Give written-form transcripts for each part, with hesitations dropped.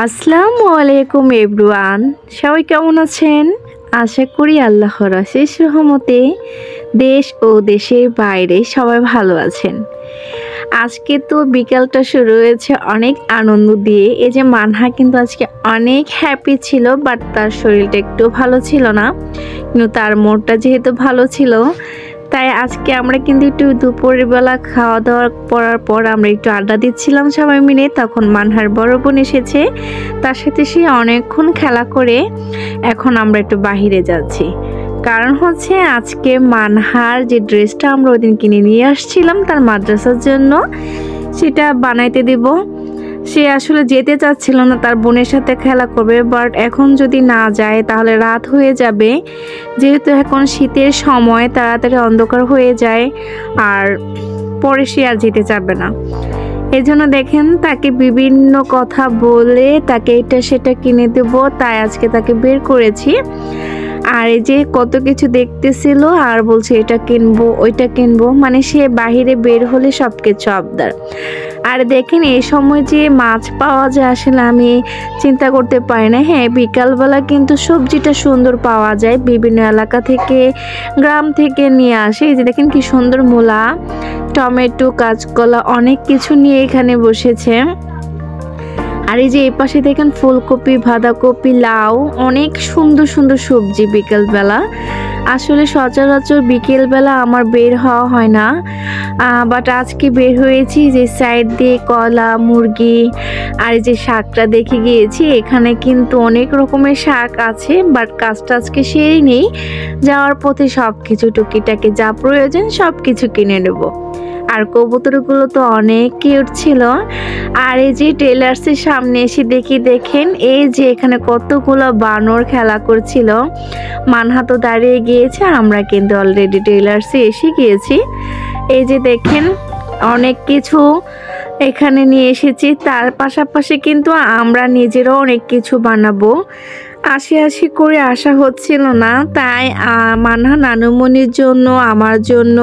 আসসালামু আলাইকুম এভরিওয়ান, সবাই কেমন আছেন? আশা করি আল্লাহর অশেষ রহমতে দেশ ও দেশের বাইরে সবাই ভালো আছেন। আজকে তো বিকালটা শুরু হয়েছে অনেক আনন্দ দিয়ে। এই যে মানহা কিন্তু আজকে অনেক হ্যাপি ছিল, বাট তার শরীরটা একটু ভালো ছিল না, কিন্তু তার মনটা যেহেতু ভালো ছিল তাই আজকে আমরা কিন্তু একটু দুপুরের বেলা খাওয়া দাওয়া করার পর আমরা একটু আড্ডা দিচ্ছিলাম সবাই মিলে। তখন মানহার বড় বোন এসেছে, তার সাথে সে অনেকক্ষণ খেলা করে এখন আমরা একটু বাহিরে যাচ্ছি। কারণ হচ্ছে আজকে মানহার যে ড্রেসটা আমরা ওই দিন কিনে নিয়ে আসছিলাম তার মাদ্রাসার জন্য, সেটা বানাইতে দিব। সে আসলে যেতে চাচ্ছিল না, তার বোনের সাথে খেলা করবে, বাট এখন যদি না যায় তাহলে রাত হয়ে যাবে। যেহেতু এখন শীতের সময় তাড়াতাড়ি অন্ধকার হয়ে যায়, আর পরে সে আর যেতে চাবে না। এই জন্য দেখেন তাকে বিভিন্ন কথা বলে তাকে এটা সেটা কিনে দেবো, তাই আজকে তাকে বের করেছি। আর এই যে কত কিছু দেখতেছিল আর বলছে এটা কিনবো ওইটা কিনবো, মানে সে বাহিরে বের হলে সব কিছু আবদার। আর দেখেন এই সময় যে মাছ পাওয়া যায় আসলে আমি চিন্তা করতে পারি না। হ্যাঁ, বিকালবেলা কিন্তু সবজিটা সুন্দর পাওয়া যায়, বিভিন্ন এলাকা থেকে গ্রাম থেকে নিয়ে আসে। এই যে দেখেন কি সুন্দর মূলা, টমেটো, কাঁচকলা অনেক কিছু নিয়ে এখানে বসেছে। আর এই যে এই পাশে দেখেন ফুলকপি, বাঁধাকপি, লাউ, অনেক সুন্দর সুন্দর সবজি বিকেলবেলা। আসলে সচরাচর বিকেলবেলা আমার বের হওয়া হয় না, বাট আজকে বের হয়েছি। যে সাইড দিয়ে কলা, মুরগি আর যে শাকটা দেখে গিয়েছি, এখানে কিন্তু অনেক রকমের শাক আছে, বাট কাজটা আজকে সেরেই নেই। যাওয়ার পথে সব কিছু টুকিটাকি যা প্রয়োজন সব কিছু কিনে নেব। আর কবুতরগুলো তো অনেক কিউট ছিল। আর এই যে টেলার্সের সামনে এসে দেখেন এই যে এখানে কতগুলো বানর খেলা করছিল। মানহা তো দাঁড়িয়ে গিয়েছে, আমরা কিন্তু অলরেডি টেলার্সে এসে গিয়েছি। এই যে দেখেন অনেক কিছু এখানে নিয়ে এসেছি, তার পাশাপাশি কিন্তু আমরা নিজেরাও অনেক কিছু বানাবো। আশি করে আসা হচ্ছিল না, তাই মানহা নানুমনির জন্য আমার জন্য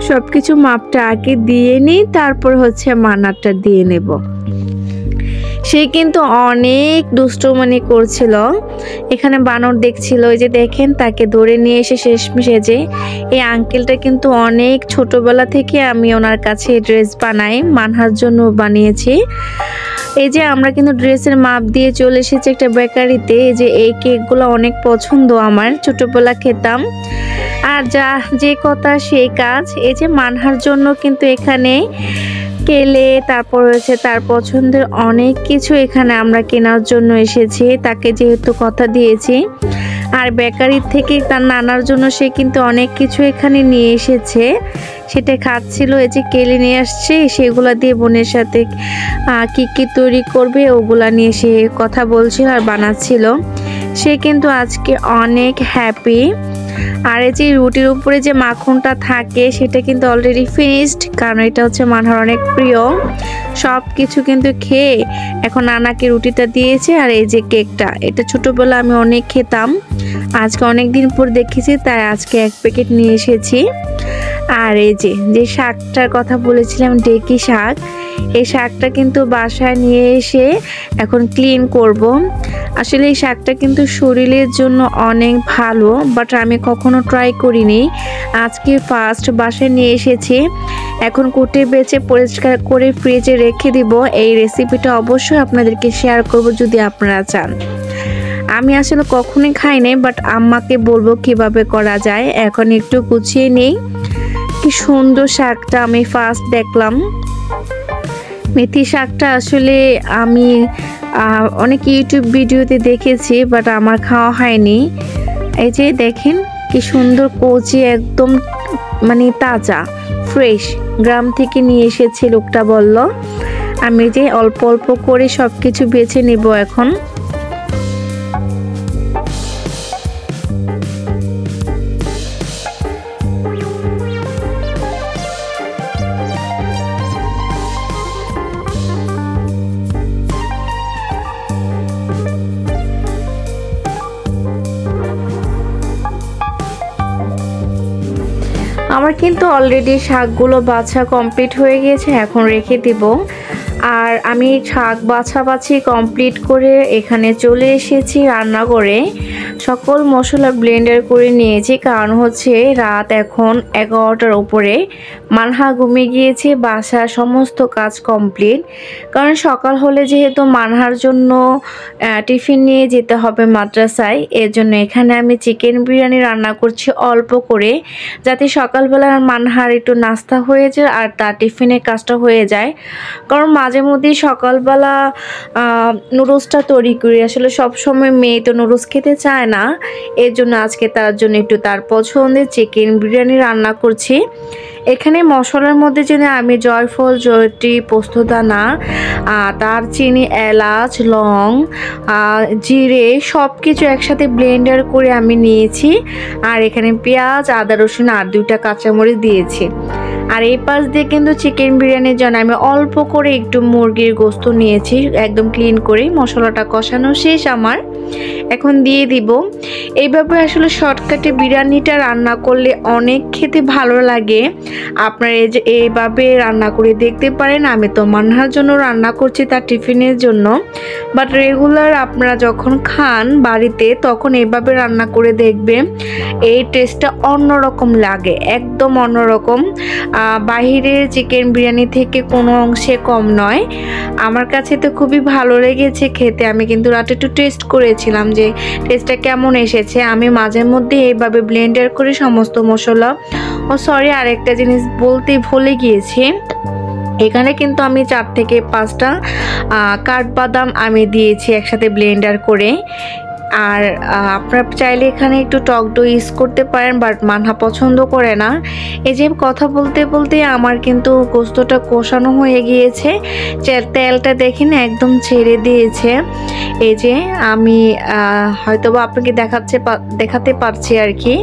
সব কিছু মাপটা আগে দিয়ে নিই, তারপর হচ্ছে মানারটা দিয়ে নেব। সে কিন্তু অনেক দুষ্টুমানি করছিল, এখানে বানর দেখছিল। ওই যে দেখেন তাকে ধরে নিয়ে এসে শেষমেশে যে এই আঙ্কেলটা কিন্তু অনেক ছোটবেলা থেকে আমি ওনার কাছে ড্রেস বানাই, মানহার জন্য বানিয়েছি। এই যে আমরা কিন্তু ড্রেসের মাপ দিয়ে চলে এসেছি একটা বেকারিতে। এই যে এই কেকগুলো অনেক পছন্দ আমার, ছোটবেলা খেতাম। আর যে কথা সেই কাজ। এই যে মানহার জন্য কিন্তু এখানে কেলে, তারপর হচ্ছে তার পছন্দের অনেক কিছু এখানে আমরা কেনার জন্য এসেছি, তাকে যেহেতু কথা দিয়েছি। আর বেকারির থেকে তার নানার জন্য সে কিন্তু অনেক কিছু এখানে নিয়ে এসেছে, সেটা খাচ্ছিল। এই যে কেলে নিয়ে আসছে, সেগুলা দিয়ে বোনের সাথে কি কি তৈরি করবে ওগুলা নিয়ে সে কথা বলছিল আর বানাচ্ছিল। সে কিন্তু আজকে অনেক হ্যাপি। আর এই যে রুটির উপরে যে মাখনটা থাকে সেটা কিন্তু অলরেডি ফিনিশড, কারণ এটা হচ্ছে মানহার অনেক প্রিয়। সব কিছু কিন্তু খেয়ে এখন নানাকে রুটিটা দিয়েছে। আর এই যে কেকটা, এটা ছোটবেলা আমি অনেক খেতাম, আজকে অনেক দিন পর দেখেছি, তাই আজকে এক প্যাকেট নিয়ে এসেছি। আর এই যে শাকটার কথা বলেছিলাম, ডেকি শাক, এই শাকটা কিন্তু বাসায় নিয়ে এসে এখন ক্লিন করব। আসলে এই শাকটা কিন্তু শরীরের জন্য অনেক ভালো, বাট আমি কখনো ট্রাই করিনি, আজকে ফার্স্ট বাসায় নিয়ে এসেছি। এখন কুটে বেছে পরিষ্কার করে ফ্রিজে রেখে দিব। এই রেসিপিটা অবশ্যই আপনাদেরকে শেয়ার করব যদি আপনারা চান। আমি আসলে কখনোই খাই নাই, বাট আম্মাকে বলবো কিভাবে করা যায়। এখন একটু গুছিয়ে নেই। কি সুন্দর শাকটা আমি ফার্স্ট দেখলাম। মেথি শাকটা আসলে আমি অনেক ইউটিউব ভিডিওতে দেখেছি, বাট আমার খাওয়া হয়নি। এই যে দেখেন কি সুন্দর কচি, একদম মানে তাজা ফ্রেশ, গ্রাম থেকে নিয়ে এসেছে লোকটা বলল। আমি যে অল্প অল্প করে সব কিছু বেছে নিব এখন। আমার কিন্তু অলরেডি শাকগুলো বাছা কমপ্লিট হয়ে গিয়েছে, এখন রেখে দিব। আর আমি শাক বাছাবাছি কমপ্লিট করে এখানে চলে এসেছি রান্না করে সকল মশলা ব্লেন্ডার করে নিয়েছি, কারণ হচ্ছে রাত এখন 11টার উপরে। মানহা ঘুমিয়ে গিয়েছে, বাসার সমস্ত কাজ কমপ্লিট। কারণ সকাল হলে যেহেতু মানহার জন্য টিফিন নিয়ে যেতে হবে মাদ্রাসায়, এর জন্য এখানে আমি চিকেন বিরিয়ানি রান্না করছি অল্প করে, যাতে সকালবেলা মানহার একটু নাস্তা হয়ে যায় আর তার টিফিনের কাজটা হয়ে যায়। কারণ মাঝে মধ্যেই সকালবেলা নুডলসটা তৈরি করি, আসলে সবসময় মেয়ে তো নুডলস খেতে চায় না, এর জন্য আজকে তার জন্য একটু তার পছন্দের চিকেন বিরিয়ানি রান্না করছি। এখানে মশলার মধ্যে যদি আমি জয়ফল, জয়ত্রী, পোস্তদানা, দারচিনি, এলাচ, লং, জিরে সব কিছু একসাথে ব্লেন্ডার করে আমি নিয়েছি। আর এখানে পেঁয়াজ, আদা, রসুন আর 2টা কাঁচামরিচ দিয়েছি। আর এই পাশ দিয়ে কিন্তু চিকেন বিরিয়ানির জন্য আমি অল্প করে একটু মুরগির গোস্ত নিয়েছি, একদম ক্লিন করে। মশলাটা কষানো শেষ আমার, এখন দিয়ে দিব। এইভাবে আসলে শর্টকাটে বিরিয়ানিটা রান্না করলে অনেক খেতে ভালো লাগে। আপনারা এইভাবে রান্না করে দেখতে পারেন। আমি তো মানহার জন্য রান্না করছি, তার টিফিনের জন্য, বাট রেগুলার আপনারা যখন খান বাড়িতে তখন এইভাবে রান্না করে দেখবেন, এই টেস্টটা অন্যরকম লাগে, একদম অন্যরকম। বাহিরের চিকেন বিরিয়ানি থেকে কোনো অংশে কম নয়। আমার কাছে তো খুবই ভালো লেগেছে খেতে। আমি কিন্তু রাতে একটু টেস্ট করেছিলাম যে টেস্টটা কেমন এসেছে। আমি মাঝে মধ্যে এইভাবে ব্লেন্ডার করে সমস্ত মশলা, সরি আরেকটা জিনিস বলতে ভুলে গিয়েছি, এখানে কিন্তু আমি 4 থেকে 5টা কাঠবাদাম আমি দিয়েছি একসাথে ব্লেন্ডার করে। আর আপনারা চাইলে এখানে একটু টক দই ইউজ করতে পারেন, বাট মানহা পছন্দ করে না। এই যে কথা বলতে বলতে আমার কিন্তু গোস্তটা কষানো হয়ে গিয়েছে, তেলটা দেখে না একদম ছেড়ে দিয়েছে। এই যে আমি হয়তোবা আপনাকে দেখাতে পারছি আর কি।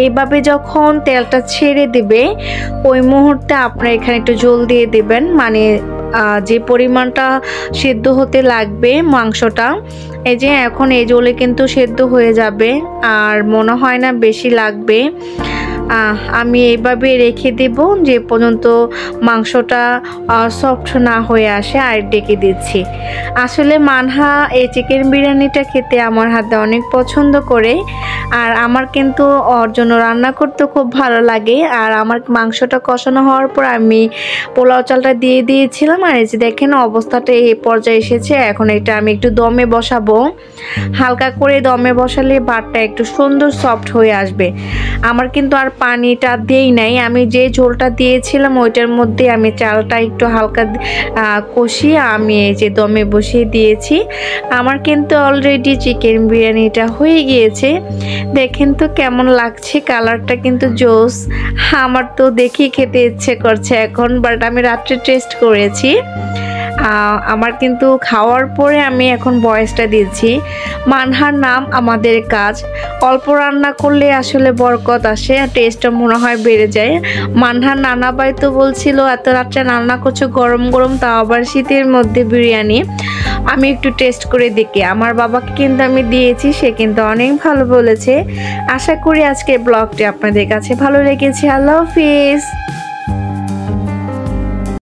এইভাবে যখন তেলটা ছেড়ে দিবে ওই মুহূর্তে আপনারা এখানে একটু জল দিয়ে দেবেন, মানে যে পরিমাণটা সেদ্ধ হতে লাগবে মাংসটা। এই যে এখন এই জলে কিন্তু সেদ্ধ হয়ে যাবে, আর মনে হয় না বেশি লাগবে। আমি এইভাবে রেখে দেব যে পর্যন্ত মাংসটা সফট না হয়ে আসে, আর ডেকে দিচ্ছি। আসলে মানহা এই চিকেন বিরিয়ানিটা খেতে আমার হাতে অনেক পছন্দ করে, আর আমার কিন্তু ওর জন্য রান্না করতে খুব ভালো লাগে। আর আমার মাংসটা কষানো হওয়ার পর আমি পোলাও চালটা দিয়ে দিয়েছিলাম, আর এই যে দেখেন অবস্থাটা এই পর্যায়ে এসেছে। এখন এটা আমি একটু দমে বসাবো, হালকা করে দমে বসালে ভাতটা একটু সুন্দর সফট হয়ে আসবে। আমার কিন্তু আর পানিটা দেই নাই, আমি যে ঝোলটা দিয়েছিলাম ওইটার মধ্যে আমি চালটা একটু হালকা কষিয়ে আমি এই যে দমে বসিয়ে দিয়েছি। আমার কিন্তু অলরেডি চিকেন বিরিয়ানিটা হয়ে গিয়েছে। দেখেন তো কেমন লাগছে, কালারটা কিন্তু জোস। আমার তো দেখি খেতে ইচ্ছে করছে এখন, বাট আমি রাত্রে টেস্ট করেছি। আমার কিন্তু খাওয়ার পরে আমি এখন ভয়েসটা দিচ্ছি। মানহার নাম আমাদের কাজ, অল্প রান্না করলে আসলে বরকত আসে, টেস্টটা মনে হয় বেড়ে যায়। মানহার নানা ভাই তো বলছিল এত রাত্রে রান্না করছো গরম গরম, তাও আবার শীতের মধ্যে বিরিয়ানি, আমি একটু টেস্ট করে দেখি। আমার বাবাকে কিন্তু আমি দিয়েছি, সে কিন্তু অনেক ভালো বলেছে। আশা করি আজকের ব্লগটি আপনাদের কাছে ভালো লেগেছে। আল্লাহ হাফিজ।